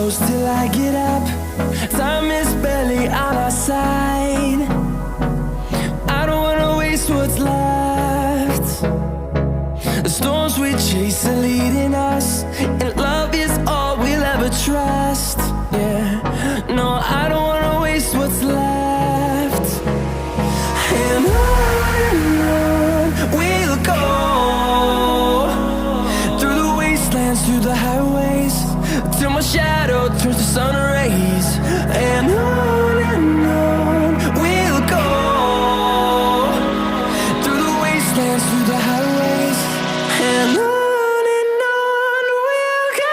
close till I get up. Time is barely on our side. I don't wanna waste what's left. The storms we chase are leading us, and love is all we'll ever trust. Yeah, no, I don't wanna waste what's left. And on we'll go, through the wastelands, through the highways, till my shadow turns to sun rays. And on we'll go, through the wastelands, through the highways, and on we'll go.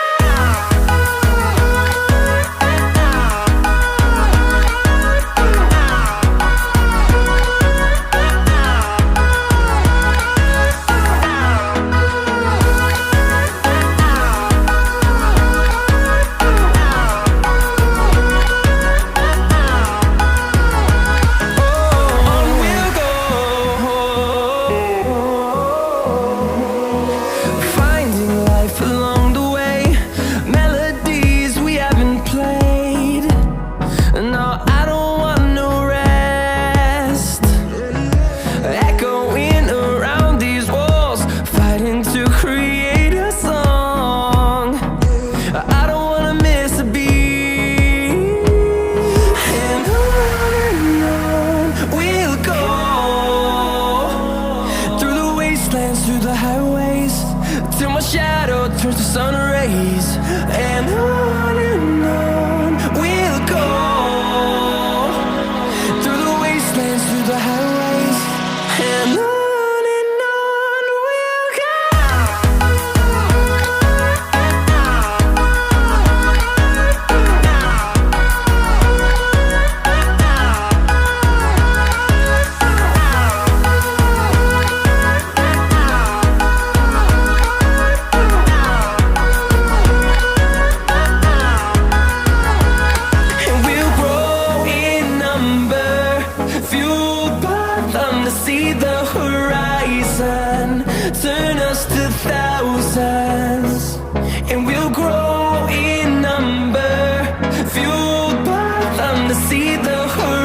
Through the highways, till my shadow turns to sun rays. And on we'll go, through the wastelands, through the highways, and on we'll go. See the horizon turn us to thousands, and we'll grow in number, fueled by them to see the horizon.